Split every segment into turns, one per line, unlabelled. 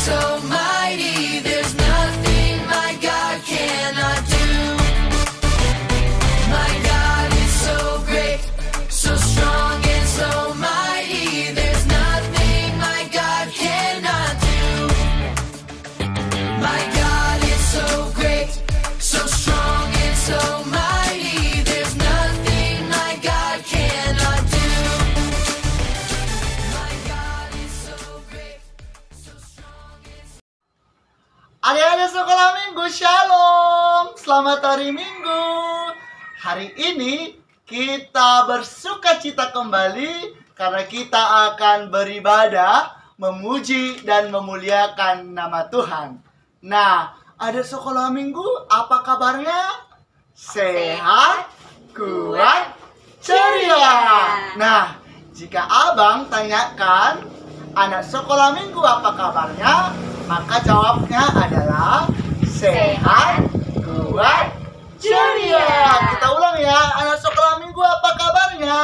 so mighty, there's nothing my God cannot do. My God is so great, so strong and so mighty, there's nothing my God cannot do. My God is so great, so strong and so mighty, there's nothing my God cannot do. My God is so great, so strong and so...
Adik-adik sekolah minggu, shalom. Selamat hari Minggu. Hari ini kita bersuka cita kembali karena kita akan beribadah, memuji dan memuliakan nama Tuhan. Nah, adik sekolah minggu, apa kabarnya? Sehat, kuat, ceria. Nah, jika abang tanyakan anak sekolah minggu apa kabarnya, maka jawabnya adalah sehat, kuat, ceria. Kita ulang ya, anak sekolah minggu apa kabarnya?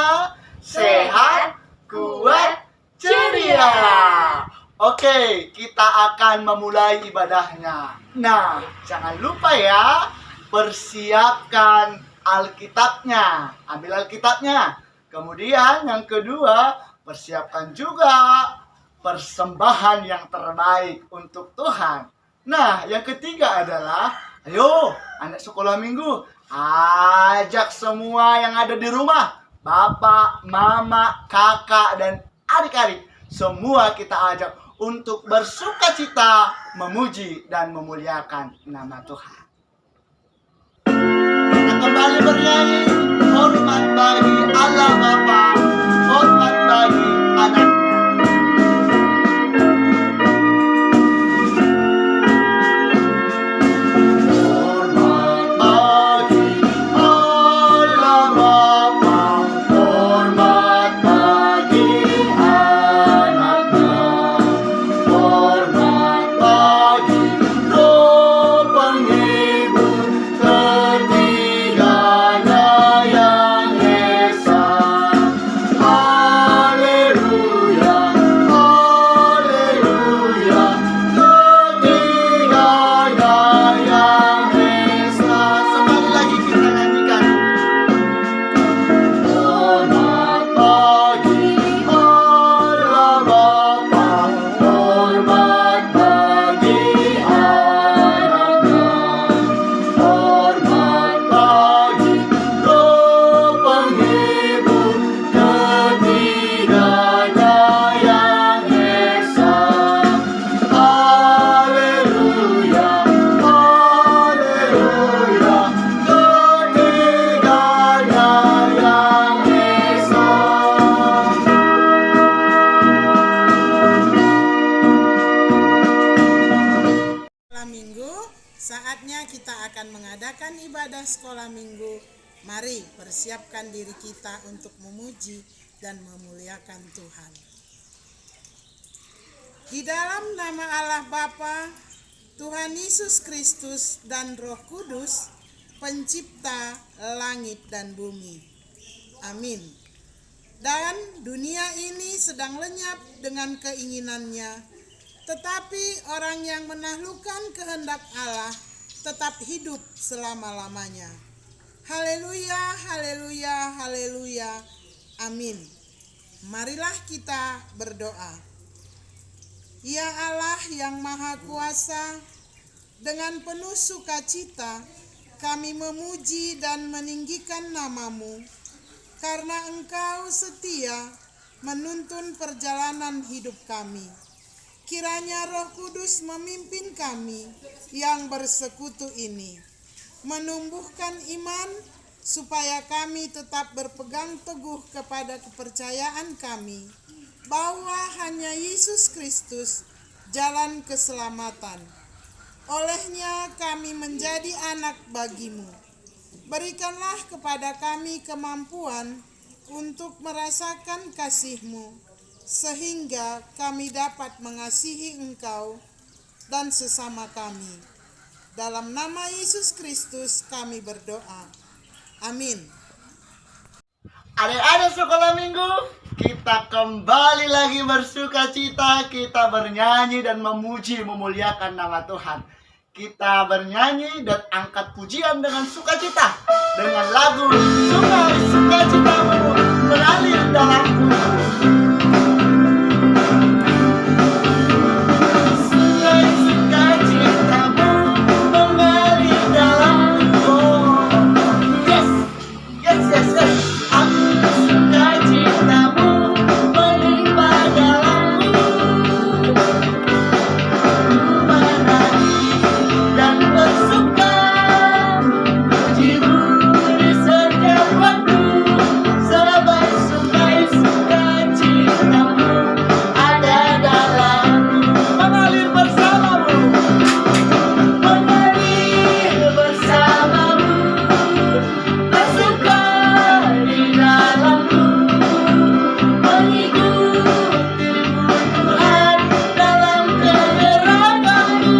Sehat, kuat, ceria. Oke, kita akan memulai ibadahnya. Nah, jangan lupa ya, persiapkan Alkitabnya. Ambil Alkitabnya. Kemudian yang kedua, persiapkan juga persembahan yang terbaik untuk Tuhan. Nah, yang ketiga adalah, ayo anak sekolah minggu, ajak semua yang ada di rumah, bapak, mama, kakak, dan adik-adik, semua kita ajak untuk bersuka cita, memuji dan memuliakan nama Tuhan. Kita kembali bernyanyi, hormat bagi Allah Bapa, hormat bagi anak.
Saatnya kita akan mengadakan ibadah sekolah minggu. Mari persiapkan diri kita untuk memuji dan memuliakan Tuhan. Di dalam nama Allah Bapa, Tuhan Yesus Kristus dan Roh Kudus, pencipta langit dan bumi. Amin. Dan dunia ini sedang lenyap dengan keinginannya, tetapi orang yang menaklukkan kehendak Allah tetap hidup selama-lamanya. Haleluya, haleluya, haleluya. Amin. Marilah kita berdoa. Ya Allah yang Maha Kuasa, dengan penuh sukacita kami memuji dan meninggikan nama-Mu, karena Engkau setia menuntun perjalanan hidup kami. Kiranya Roh Kudus memimpin kami yang bersekutu ini, menumbuhkan iman supaya kami tetap berpegang teguh kepada kepercayaan kami bahwa hanya Yesus Kristus jalan keselamatan. Olehnya kami menjadi anak bagi-Mu. Berikanlah kepada kami kemampuan untuk merasakan kasih-Mu, sehingga kami dapat mengasihi Engkau dan sesama kami. Dalam nama Yesus Kristus kami berdoa. Amin.
Adik-adik sekolah minggu, Kita kembali lagi bersuka cita, kita bernyanyi dan memuji, memuliakan nama Tuhan. Kita bernyanyi dan angkat pujian dengan sukacita, dengan lagu Sungai Sukacitamu mengalir dalamku. Sungai sukacitamu mengalir dalamku. Yes, yes, yes, yes. Angkat sukacitamu melimpah dalamku. Menari dan bersuka, pujimu di setiap waktu. Sebab sungai sukacitamu ada dalamku. Mengalir bersamamu, mengalir bersamamu, bersuka di dalamku, mengikutimu Tuhan dalam kegerakanku,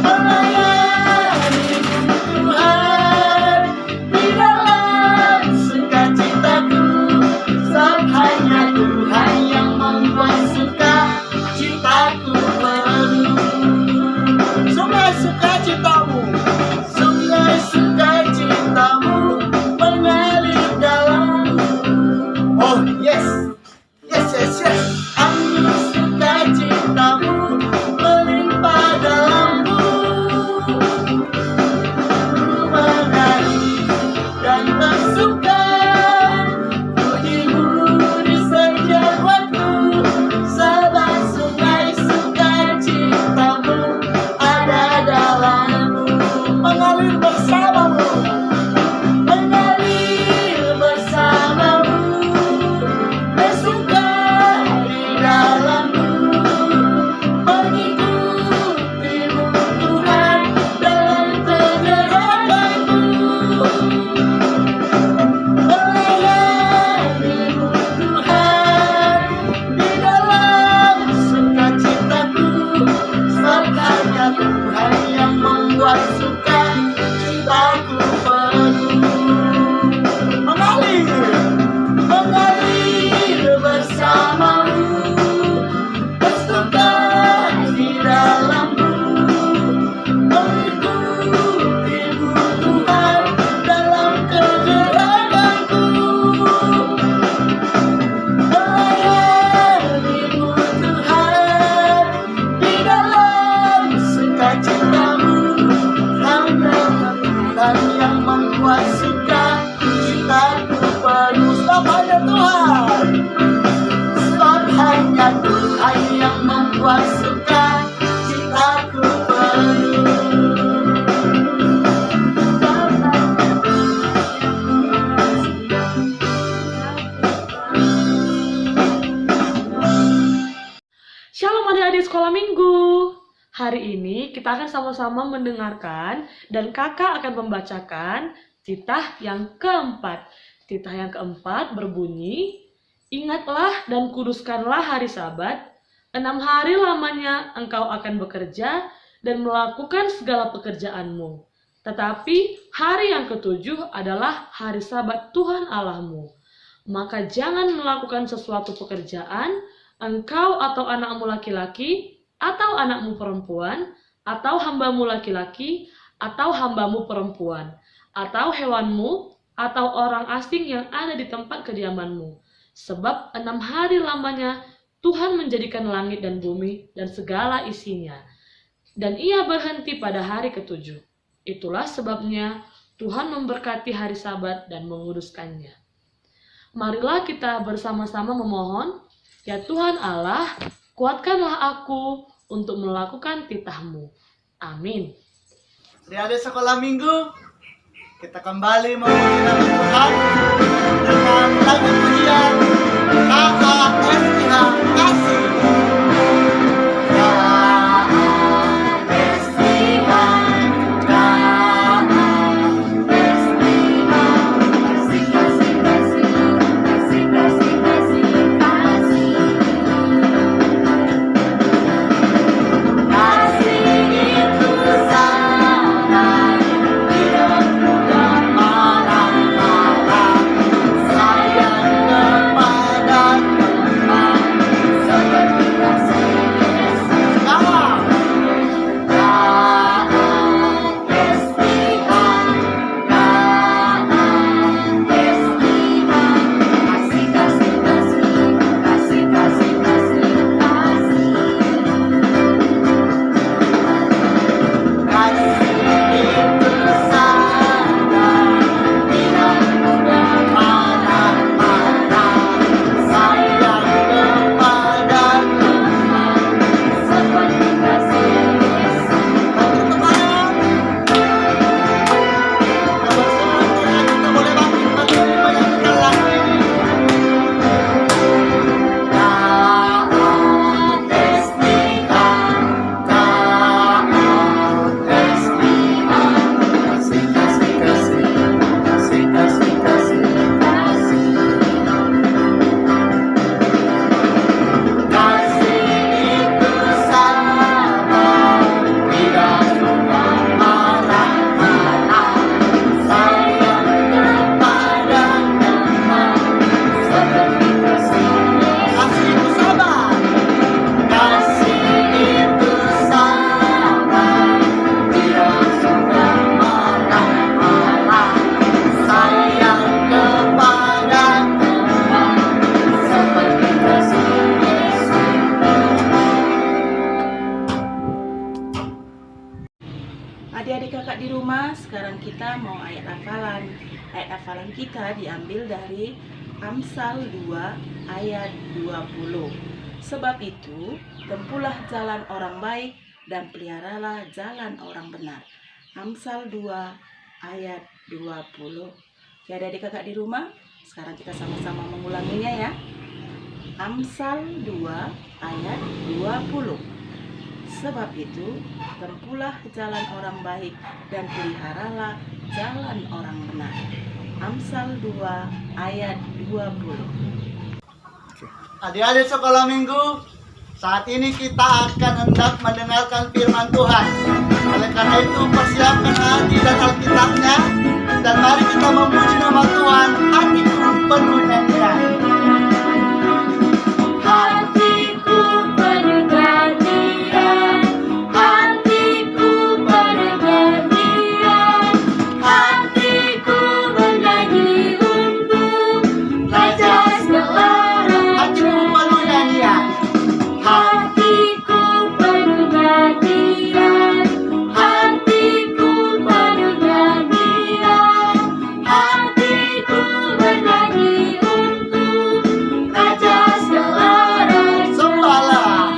melayanimu Tuhan di dalam sukacitaku. Sebab hanya Tuhan yang membuat sukacitaku penuh. Sungai sukacitamu, sungai sukacitamu mengalir dalamku. Oh yes, yes, yes, yes. Angin sukacitamu melimpah dalamku. Ku menari dan bersuka, pujimu di setiap waktu. Sebab sungai sukacitamu ada dalamku. Mengalir bersamamu, mengalir bersamamu, bersuka di dalamku, mengikutimu Tuhan dalam kegerakanku, melayanimu Tuhan di dalam sukacitaku. Sebab hanya Tuhan yang membuat sukacitaku penuh. Mengalir, mengalir bersamamu, bersuka di dalamku, mengikutimu Tuhan dalam kegerakanku, melayanimu Tuhan di dalam sukacitamu. Hanya Tuhan yang membuat sukacitaku penuh. Sebab hanya Tuhan, sebab hanya Tuhan yang membuat sukacitaku penuh.
Shalom adik-adik sekolah minggu. Hari ini kita akan sama-sama mendengarkan dan kakak akan membacakan titah yang keempat. Titah yang keempat berbunyi, ingatlah dan kuduskanlah hari Sabat, 6 hari lamanya engkau akan bekerja dan melakukan segala pekerjaanmu. Tetapi hari yang ketujuh adalah hari Sabat Tuhan Allahmu. Maka jangan melakukan sesuatu pekerjaan, engkau atau anakmu laki-laki, atau anakmu perempuan, atau hambamu laki-laki, atau hambamu perempuan, atau hewanmu, atau orang asing yang ada di tempat kediamanmu. Sebab 6 hari lamanya Tuhan menjadikan langit dan bumi dan segala isinya. Dan ia berhenti pada hari ketujuh. Itulah sebabnya Tuhan memberkati hari Sabat dan menguduskannya. Marilah kita bersama-sama memohon, ya Tuhan Allah, kuatkanlah aku untuk melakukan titah-Mu. Amin.
Adik-adik sekolah minggu, kita kembali memuji nama Tuhan dengan lagu pujian KASIH Kasih. Saya
adik-adik kakak di rumah, sekarang kita mau ayat hafalan. Ayat hafalan kita diambil dari Amsal 2 ayat 20. Sebab itu, tempuhlah jalan orang baik dan peliharalah jalan orang benar. Amsal 2 ayat 20. Oke, adik-adik kakak di rumah, sekarang kita sama-sama mengulanginya ya. Amsal 2 ayat 20. Sebab itu, tempuhlah jalan orang baik dan peliharalah jalan orang benar. Amsal 2 ayat 20.
Adik-adik sekolah minggu, saat ini kita akan hendak mendengarkan firman Tuhan. Oleh karena itu, persiapkan hati dan Alkitabnya, dan mari kita memuji nama Tuhan. Hatiku penuh nyanyian.
Hatiku penuh nyanyian, hatiku penuh nyanyian, hatiku bernyanyi untuk Raja segala
Hatiku penuh nyanyian.
Hatiku penuh nyanyian, hatiku penuh nyanyian, hatiku bernyanyi untuk Raja segala raja.
Sembahlah.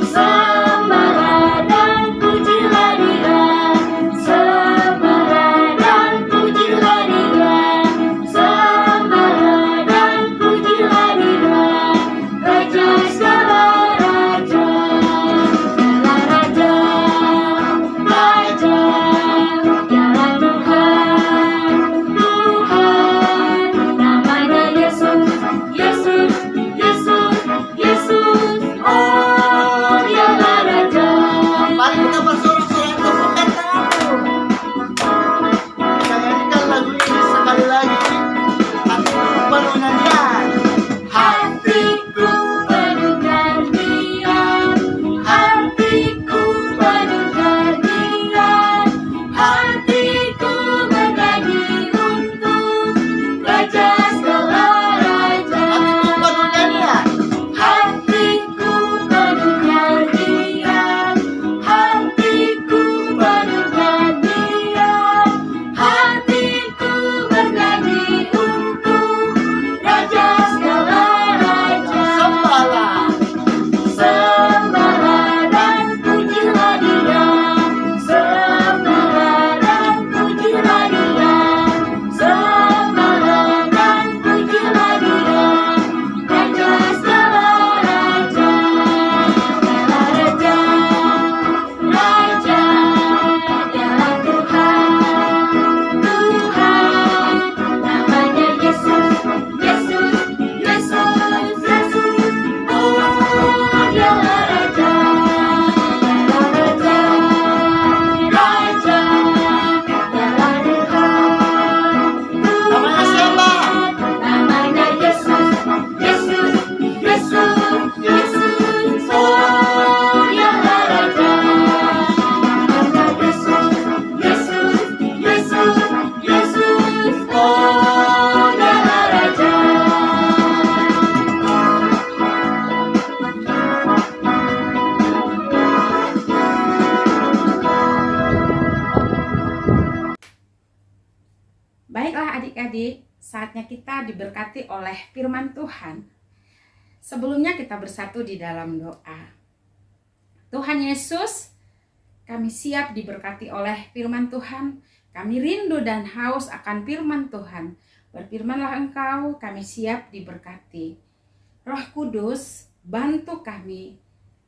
Sembahlah dan pujilah Dia, sembahlah dan pujilah Dia, sembahlah dan pujilah Dia, Raja segala raja, segala raja, raja, Dialah Tuhan, Tuhan, namanya Yesus, Yesus, Yesus, Yesus, oh Dialah Raja.
Mari kita bersorak-sorai, tepukkan tanganmu. Kita nyanyikan lagu ini sekali lagi. Hatiku penuh nyanyian.
Hatiku penuh nyanyian, hatiku penuh nyanyian, hatiku bernyanyi untuk Raja segala raja.
Hatiku penuh nyanyian.
Hatiku penuh nyanyian, hatiku penuh nyanyian, hatiku bernyanyi untuk Raja segala raja.
Sembahlah.
Sembahlah dan pujilah Dia, sembahlah dan pujilah Dia, sembahlah dan pujilah Dia, Raja segala raja, Dialah Raja, Raja, Dialah Tuhan, Tuhan, namanya Yesus, Yesus, Yesus, Yesus, oh Dialah Raja, Dialah Raja, Raja, Dialah Tuhan,
Namanya siapa?
namanya Yesus, Yesus, Yesus, Yesus, oh Dialah Raja, namanya Yesus, Yesus, Yesus, Yesus, oh Dialah Raja.
Baiklah adik-adik, saatnya kita diberkati oleh firman Tuhan. Sebelumnya kita bersatu di dalam doa. Tuhan Yesus, kami siap diberkati oleh firman Tuhan. Kami rindu dan haus akan firman Tuhan. Berfirmanlah Engkau, kami siap diberkati. Roh Kudus, bantu kami.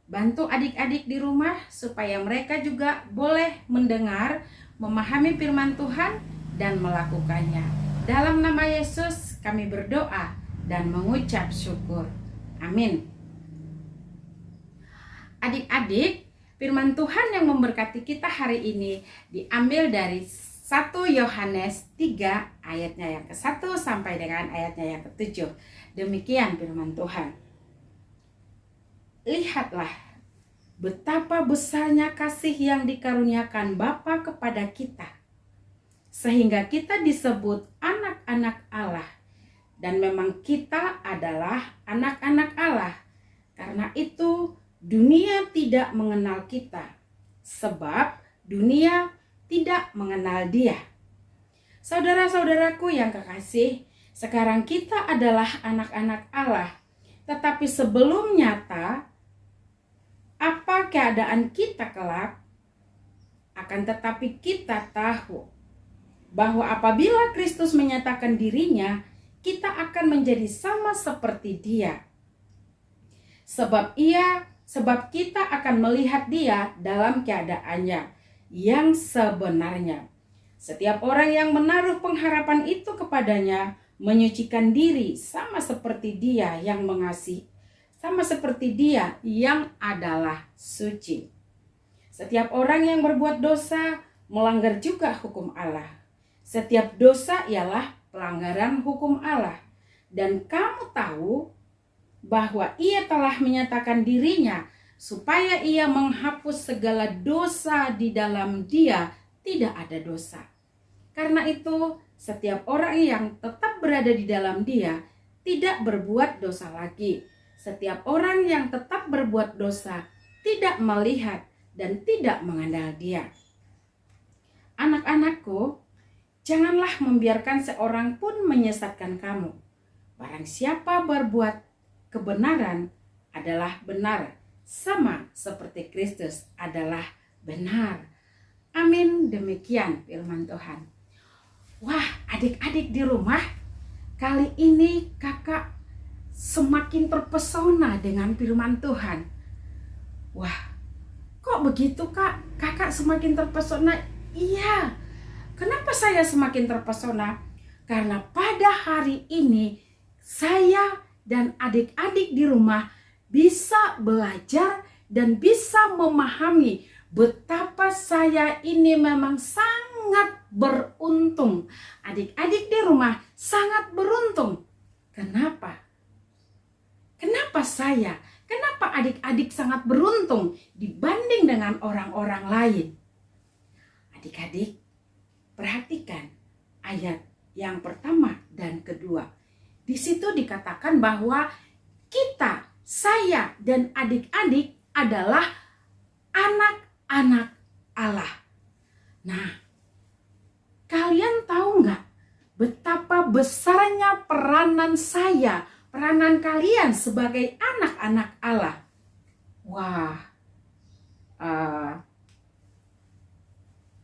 Bantu adik-adik di rumah supaya mereka juga boleh mendengar, memahami firman Tuhan, dan melakukannya. Dalam nama Yesus kami berdoa dan mengucap syukur. Amin. Adik-adik, firman Tuhan yang memberkati kita hari ini diambil dari 1 Yohanes 3 ayatnya yang ke-1 sampai dengan ayatnya yang ke-7. Demikian firman Tuhan. Lihatlah betapa besarnya kasih yang dikaruniakan Bapa kepada kita, sehingga kita disebut anak-anak Allah. Dan memang kita adalah anak-anak Allah. Karena itu dunia tidak mengenal kita, sebab dunia tidak mengenal Dia. Saudara-saudaraku yang kekasih, sekarang kita adalah anak-anak Allah. Tetapi sebelum nyata apa keadaan kita kelak, akan tetapi kita tahu bahwa apabila Kristus menyatakan dirinya, kita akan menjadi sama seperti Dia. Sebab kita akan melihat Dia dalam keadaannya yang sebenarnya. Setiap orang yang menaruh pengharapan itu kepadanya menyucikan diri sama seperti Dia yang mengasihi, sama seperti Dia yang adalah suci. Setiap orang yang berbuat dosa melanggar juga hukum Allah. Setiap dosa ialah pelanggaran hukum Allah. Dan kamu tahu bahwa Ia telah menyatakan dirinya supaya Ia menghapus segala dosa di dalam Dia tidak ada dosa. Karena itu, setiap orang yang tetap berada di dalam Dia tidak berbuat dosa lagi. Setiap orang yang tetap berbuat dosa tidak melihat dan tidak mengenal Dia. Anak-anakku, janganlah membiarkan seorang pun menyesatkan kamu. Barang siapa berbuat kebenaran adalah benar, sama seperti Kristus adalah benar. Amin. Demikian firman Tuhan. Wah, adik-adik di rumah, kali ini kakak semakin terpesona dengan firman Tuhan. Wah, kok begitu kak? Kakak semakin terpesona? Iya. Kenapa saya semakin terpesona? Karena pada hari ini saya dan adik-adik di rumah bisa belajar dan bisa memahami betapa saya ini memang sangat beruntung. Adik-adik di rumah sangat beruntung. Kenapa? Kenapa saya? Kenapa adik-adik sangat beruntung dibanding dengan orang-orang lain? Adik-adik, perhatikan ayat yang pertama dan kedua. Di situ dikatakan bahwa kita, saya dan adik-adik adalah anak-anak Allah. Nah, kalian tahu nggak betapa besarnya peranan saya, peranan kalian sebagai anak-anak Allah? Wah,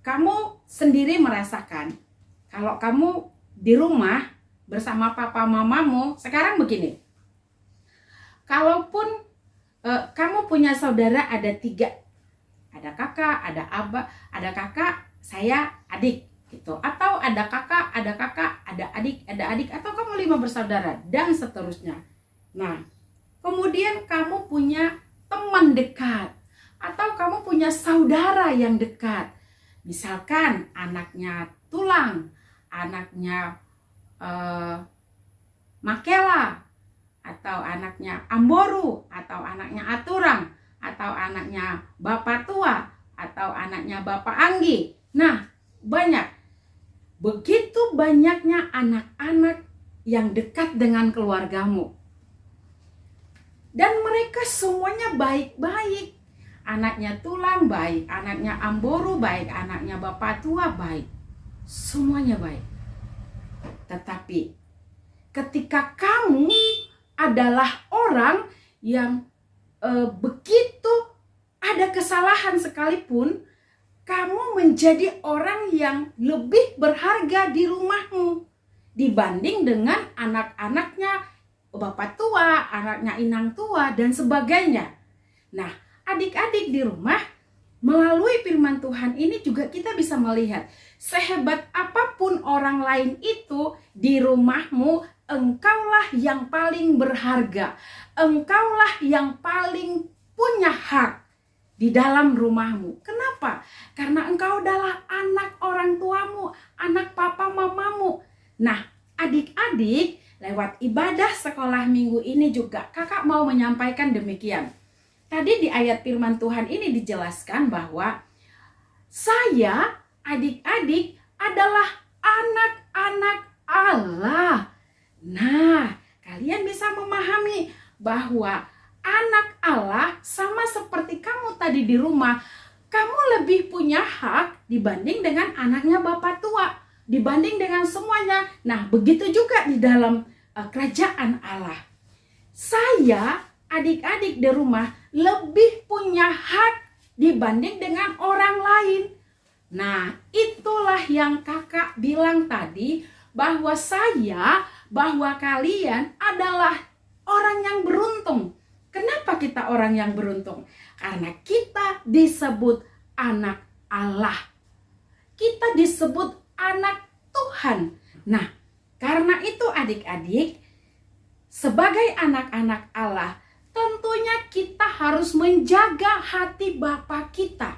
kamu sendiri merasakan kalau kamu di rumah bersama papa mamamu. Sekarang begini, kalaupun kamu punya saudara ada 3, ada kakak, ada abah, ada kakak, saya adik gitu, atau ada kakak, ada adik, atau kamu 5 bersaudara dan seterusnya. Nah, kemudian kamu punya teman dekat atau kamu punya saudara yang dekat, misalkan anaknya Tulang, anaknya Makela, atau anaknya Amboru, atau anaknya Aturang, atau anaknya Bapak Tua, atau anaknya Bapak Anggi. Nah, banyak. Begitu banyaknya anak-anak yang dekat dengan keluargamu. Dan mereka semuanya baik-baik. Anaknya Tulang baik, anaknya Amboru baik, anaknya Bapak Tua baik. Semuanya baik. Tetapi ketika kamu adalah orang yang begitu ada kesalahan sekalipun, kamu menjadi orang yang lebih berharga di rumahmu dibanding dengan anak-anaknya Bapak Tua, anaknya Inang Tua, dan sebagainya. Nah, adik-adik di rumah, melalui firman Tuhan ini juga kita bisa melihat sehebat apapun orang lain itu di rumahmu, engkaulah yang paling berharga. Engkaulah yang paling punya hak di dalam rumahmu. Kenapa? Karena engkau adalah anak orang tuamu, anak papa mamamu. Nah, adik-adik, lewat ibadah sekolah minggu ini juga kakak mau menyampaikan demikian. Tadi di ayat firman Tuhan ini dijelaskan bahwa saya, adik-adik, adalah anak-anak Allah. Nah, kalian bisa memahami bahwa anak Allah sama seperti kamu tadi di rumah. Kamu lebih punya hak dibanding dengan anaknya bapak tua, dibanding dengan semuanya. Nah, begitu juga di dalam kerajaan Allah. Saya, adik-adik di rumah, lebih punya hak dibanding dengan orang lain. Nah, itulah yang kakak bilang tadi, bahwa kalian adalah orang yang beruntung. Kenapa kita orang yang beruntung? Karena kita disebut anak Allah. Kita disebut anak Tuhan. Nah, karena itu adik-adik, sebagai anak-anak Allah, tentunya kita harus menjaga hati Bapa kita.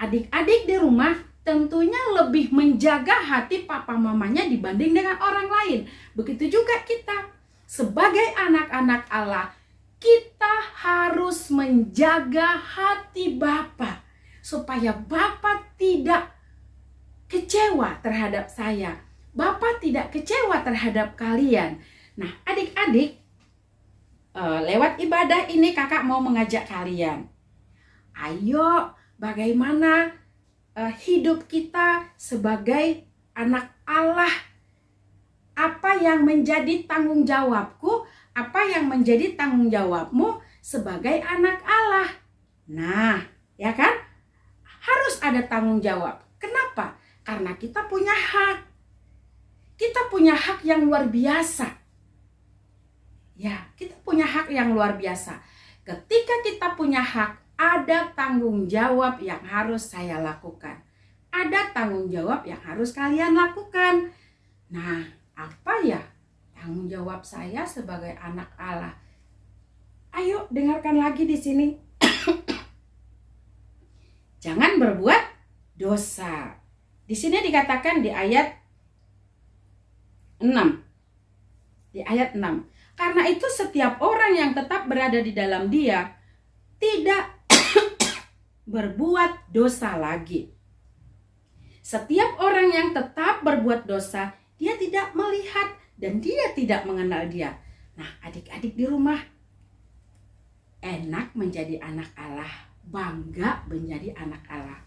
Adik-adik di rumah tentunya lebih menjaga hati papa mamanya dibanding dengan orang lain. Begitu juga kita. Sebagai anak-anak Allah, kita harus menjaga hati Bapa supaya Bapa tidak kecewa terhadap saya. Bapa tidak kecewa terhadap kalian. Nah, adik-adik, lewat ibadah ini kakak mau mengajak kalian. Ayo, bagaimana hidup kita sebagai anak Allah? Apa yang menjadi tanggung jawabku? Apa yang menjadi tanggung jawabmu sebagai anak Allah? Nah, ya kan? Harus ada tanggung jawab. Kenapa? Karena kita punya hak. Kita punya hak yang luar biasa. Ya, kita punya hak yang luar biasa. Ketika kita punya hak, ada tanggung jawab yang harus saya lakukan. Ada tanggung jawab yang harus kalian lakukan. Nah, apa ya tanggung jawab saya sebagai anak Allah? Ayo dengarkan lagi di sini. Jangan berbuat dosa. Di sini dikatakan di ayat 6. Di ayat 6. Karena itu setiap orang yang tetap berada di dalam Dia tidak berbuat dosa lagi. Setiap orang yang tetap berbuat dosa, dia tidak melihat dan dia tidak mengenal Dia. Nah, adik-adik di rumah, enak menjadi anak Allah, bangga menjadi anak Allah.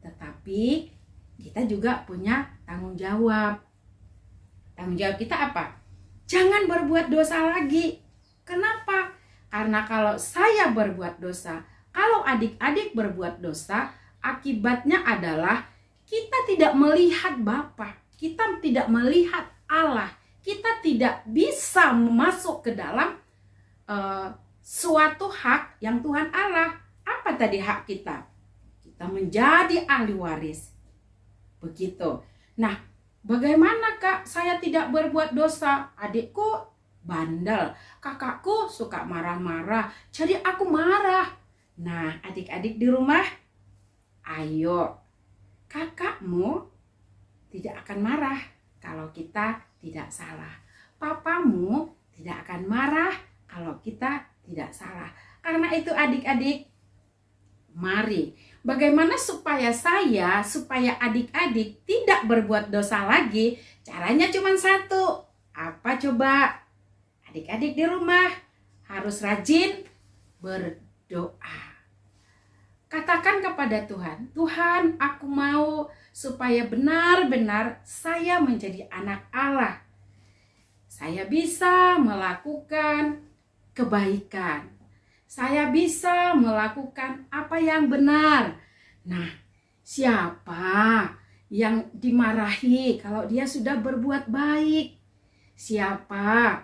Tetapi kita juga punya tanggung jawab. Tanggung jawab kita apa? Jangan berbuat dosa lagi. Kenapa? Karena kalau saya berbuat dosa, kalau adik-adik berbuat dosa, akibatnya adalah kita tidak melihat Bapa, kita tidak melihat Allah, kita tidak bisa masuk ke dalam suatu hak yang Tuhan Allah. Apa tadi hak kita? Kita menjadi ahli waris. Begitu. Nah, bagaimana Kak saya tidak berbuat dosa? Adikku bandel, kakakku suka marah-marah, jadi aku marah. Nah, adik-adik di rumah, ayo, kakakmu tidak akan marah kalau kita tidak salah. Papamu tidak akan marah kalau kita tidak salah. Karena itu adik-adik, mari, bagaimana supaya adik-adik tidak berbuat dosa lagi? Caranya cuma satu. Apa coba? Adik-adik di rumah harus rajin berdoa. Katakan kepada Tuhan, Tuhan, aku mau supaya benar-benar saya menjadi anak Allah. Saya bisa melakukan kebaikan. Saya bisa melakukan apa yang benar. Nah, siapa yang dimarahi kalau dia sudah berbuat baik? Siapa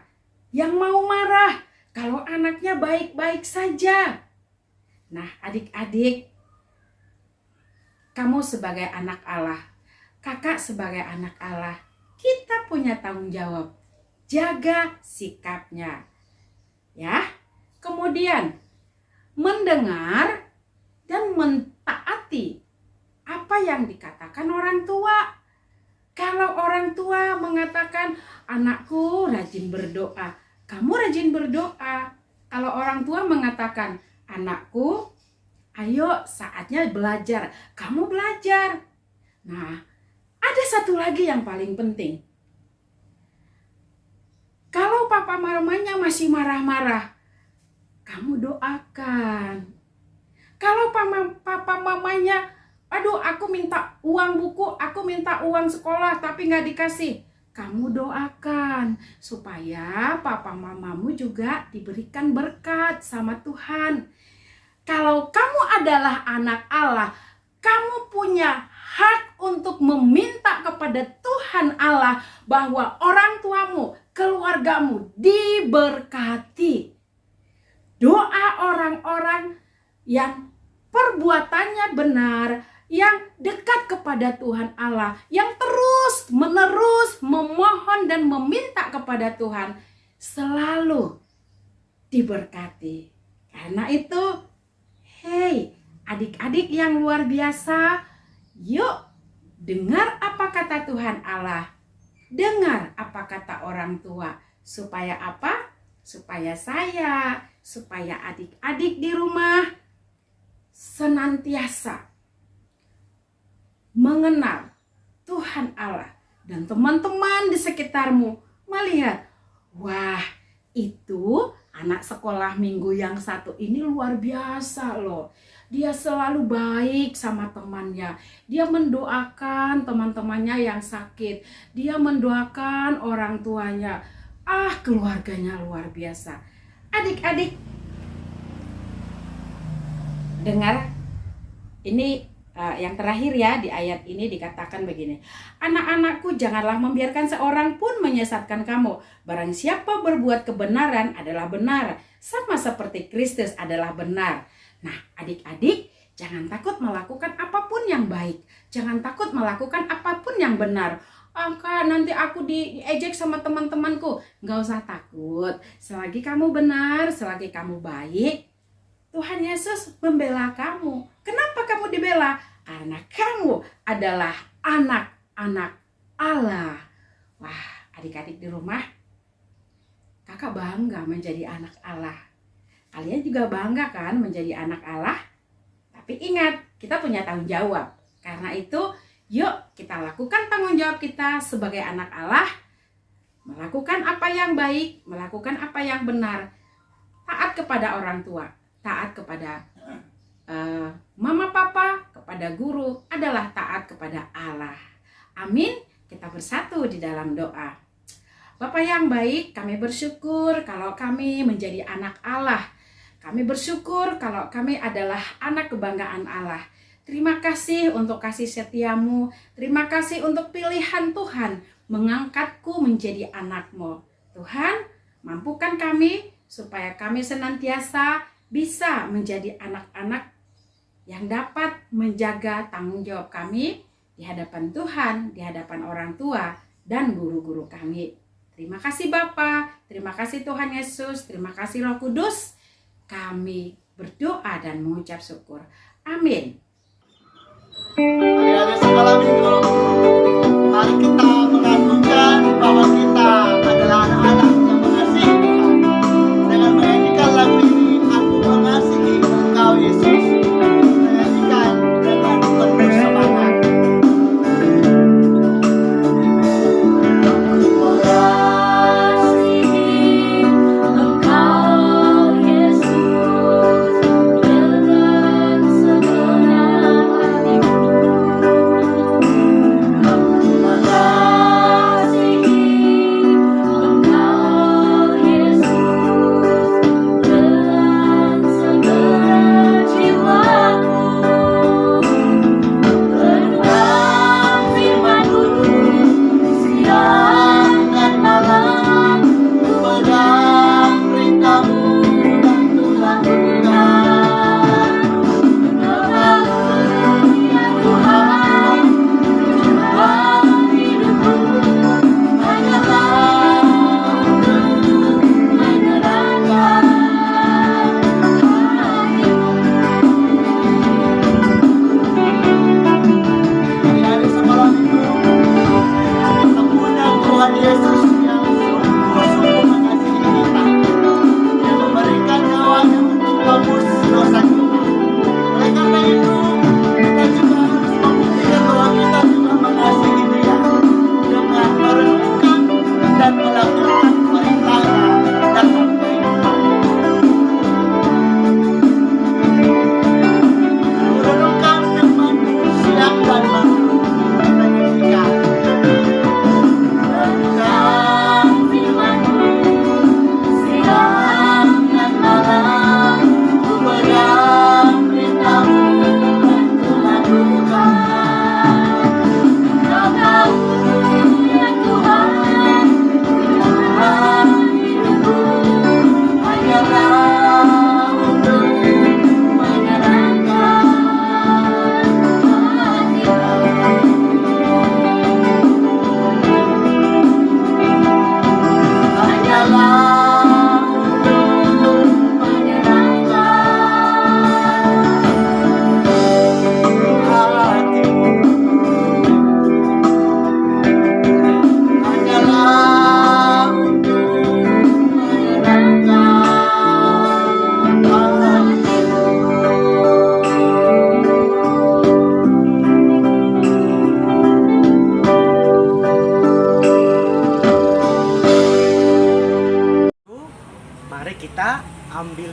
yang mau marah kalau anaknya baik-baik saja? Nah, adik-adik, kamu sebagai anak Allah, kakak sebagai anak Allah, kita punya tanggung jawab. Jaga sikapnya. Ya. Kemudian, mendengar dan mentaati apa yang dikatakan orang tua. Kalau orang tua mengatakan, anakku rajin berdoa, kamu rajin berdoa. Kalau orang tua mengatakan, anakku, ayo saatnya belajar, kamu belajar. Nah, ada satu lagi yang paling penting. Kalau papa mamanya masih marah-marah, kamu doakan. Kalau papa mamanya, aduh aku minta uang buku, aku minta uang sekolah tapi nggak dikasih. Kamu doakan supaya papa mamamu juga diberikan berkat sama Tuhan. Kalau kamu adalah anak Allah, kamu punya hak untuk meminta kepada Tuhan Allah bahwa orang tuamu, keluargamu diberkati. Doa orang-orang yang perbuatannya benar, yang dekat kepada Tuhan Allah, yang terus menerus memohon dan meminta kepada Tuhan, selalu diberkati. Karena itu, hei adik-adik yang luar biasa, yuk dengar apa kata Tuhan Allah, dengar apa kata orang tua, supaya apa? Supaya saya, supaya adik-adik di rumah senantiasa mengenal Tuhan Allah, dan teman-teman di sekitarmu melihat, wah itu anak sekolah minggu yang satu ini luar biasa loh. Dia selalu baik sama temannya. Dia mendoakan teman-temannya yang sakit. Dia mendoakan orang tuanya. Keluarganya luar biasa. Adik-adik, dengar ini yang terakhir ya, di ayat ini dikatakan begini. Anak-anakku, janganlah membiarkan seorang pun menyesatkan kamu. Barang siapa berbuat kebenaran adalah benar, sama seperti Kristus adalah benar. Nah, adik-adik, jangan takut melakukan apapun yang baik. Jangan takut melakukan apapun yang benar. Kak, nanti aku diejek sama teman-temanku. Nggak usah takut. Selagi kamu benar, selagi kamu baik, Tuhan Yesus membela kamu. Kenapa kamu dibela? Karena kamu adalah anak-anak Allah. Wah, adik-adik di rumah, kakak bangga menjadi anak Allah. Kalian juga bangga kan menjadi anak Allah? Tapi ingat, kita punya tanggung jawab. Karena itu, yuk kita lakukan tanggung jawab kita sebagai anak Allah. Melakukan apa yang baik, melakukan apa yang benar. Taat kepada orang tua, taat kepada mama papa, kepada guru, adalah taat kepada Allah. Amin. Kita bersatu di dalam doa. Bapa yang baik, kami bersyukur kalau kami menjadi anak Allah. Kami bersyukur kalau kami adalah anak kebanggaan Allah. Terima kasih untuk kasih setiamu. Terima kasih untuk pilihan Tuhan mengangkatku menjadi anak-Mu. Tuhan, mampukan kami supaya kami senantiasa bisa menjadi anak-anak yang dapat menjaga tanggung jawab kami di hadapan Tuhan, di hadapan orang tua, dan guru-guru kami. Terima kasih Bapa, terima kasih Tuhan Yesus, terima kasih Roh Kudus. Kami berdoa dan mengucap syukur. Amin.
Adik-adik sekolah minggu, mari kita mengakukan bahwa kita adalah anak-anak yang mengasihi Tuhan. Dengan menyanyikan lagu ini, aku mengasihi Engkau Yesus. Menyanyikan dengan penuh semangat.
Mengasihi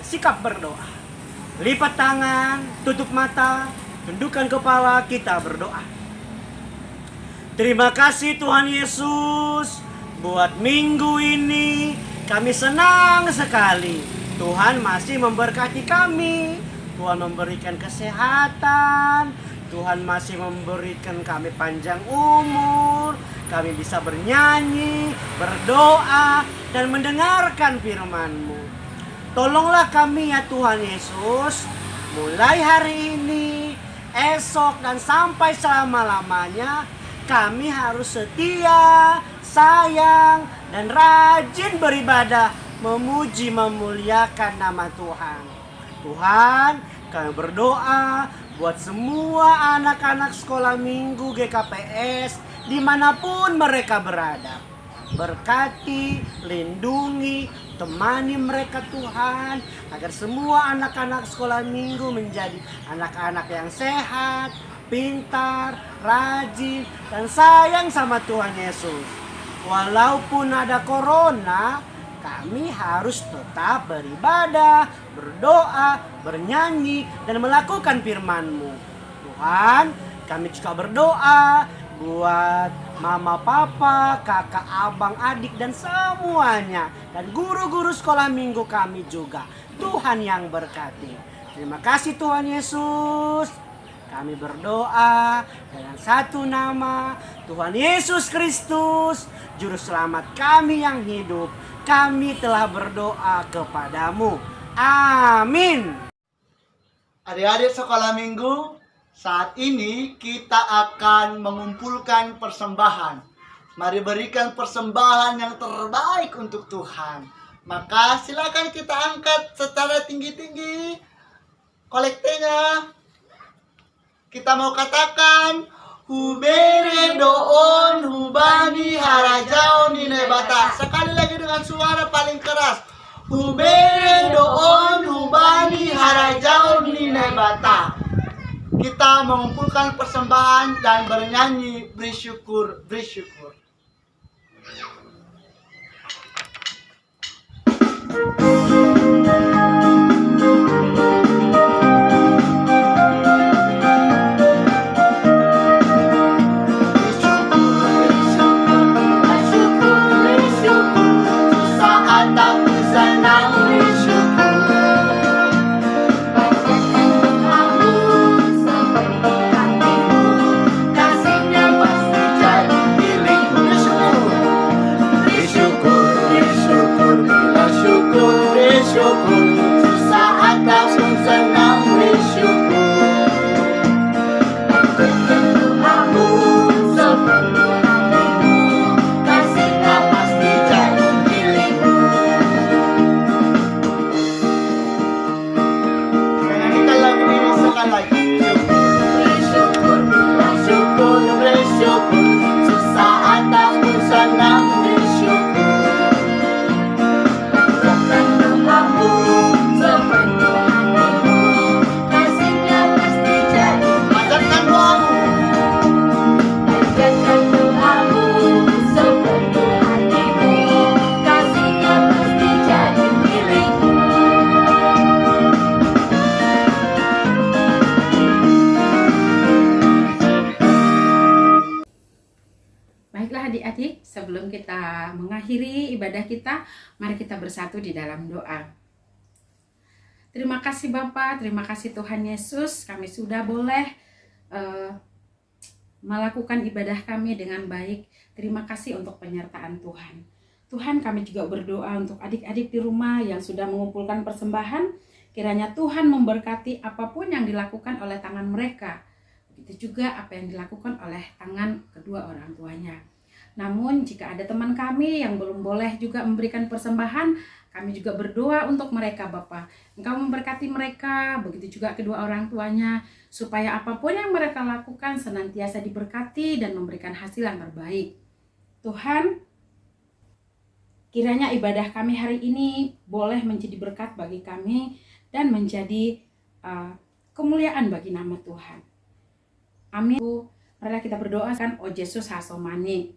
sikap berdoa. Lipat tangan, tutup mata, tundukkan kepala, kita berdoa. Terima kasih Tuhan Yesus, buat minggu ini kami senang sekali. Tuhan masih memberkati kami. Tuhan memberikan kesehatan. Tuhan masih memberikan kami panjang umur. Kami bisa bernyanyi, berdoa, dan mendengarkan firman-Mu. Tolonglah kami ya Tuhan Yesus, mulai hari ini, esok, dan sampai selama-lamanya, kami harus setia, sayang, dan rajin beribadah, memuji, memuliakan nama Tuhan. Tuhan, kami berdoa buat semua anak-anak sekolah minggu GKPS dimanapun mereka berada. Berkati, lindungi, temani mereka Tuhan, agar semua anak-anak sekolah minggu menjadi anak-anak yang sehat, pintar, rajin, dan sayang sama Tuhan Yesus. Walaupun ada corona, kami harus tetap beribadah, berdoa, bernyanyi, dan melakukan firman-Mu. Tuhan, kami juga berdoa buat mama, papa, kakak, abang, adik, dan semuanya. Dan guru-guru sekolah minggu kami juga. Tuhan yang berkati. Terima kasih Tuhan Yesus. Kami berdoa dengan satu nama, Tuhan Yesus Kristus, Juru Selamat kami yang hidup. Kami telah berdoa kepadamu. Amin.
Adik-adik sekolah minggu, saat ini kita akan mengumpulkan persembahan. Mari berikan persembahan yang terbaik untuk Tuhan. Maka silakan kita angkat secara tinggi-tinggi kolektenya. Kita mau katakan, Hubere doon hubani harajao ninebata. Sekali lagi dengan suara paling keras. Hubere doon hubani harajao ninebata. Kita mengumpulkan persembahan dan bernyanyi bersyukur, bersyukur.
Baiklah adik-adik, sebelum kita mengakhiri ibadah kita, mari kita bersatu di dalam doa. Terima kasih Bapa, terima kasih Tuhan Yesus, kami sudah boleh melakukan ibadah kami dengan baik. Terima kasih untuk penyertaan Tuhan. Tuhan, kami juga berdoa untuk adik-adik di rumah yang sudah mengumpulkan persembahan. Kiranya Tuhan memberkati apapun yang dilakukan oleh tangan mereka. Begitu juga apa yang dilakukan oleh tangan kedua orang tuanya. Namun jika ada teman kami yang belum boleh juga memberikan persembahan, kami juga berdoa untuk mereka Bapa. Engkau memberkati mereka, begitu juga kedua orang tuanya, supaya apapun yang mereka lakukan senantiasa diberkati dan memberikan hasil yang terbaik. Tuhan, kiranya ibadah kami hari ini boleh menjadi berkat bagi kami dan menjadi kemuliaan bagi nama Tuhan. Amin. Marilah kita berdoakan, O Yesus hasomani.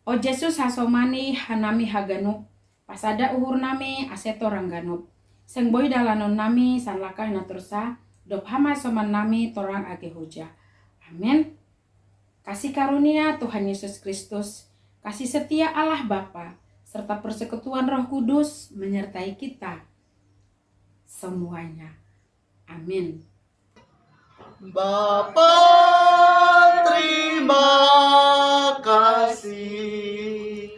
O Yesus hasomani hanami haganu Pasada uhur nami aseto rangganop. Seng boy dalanon nami sanlakah natursa dop hama soman nami torang age hoja. Amin. Kasih karunia Tuhan Yesus Kristus, kasih setia Allah Bapa, serta persekutuan Roh Kudus menyertai kita semuanya. Amin.
Bapa, terima kasih.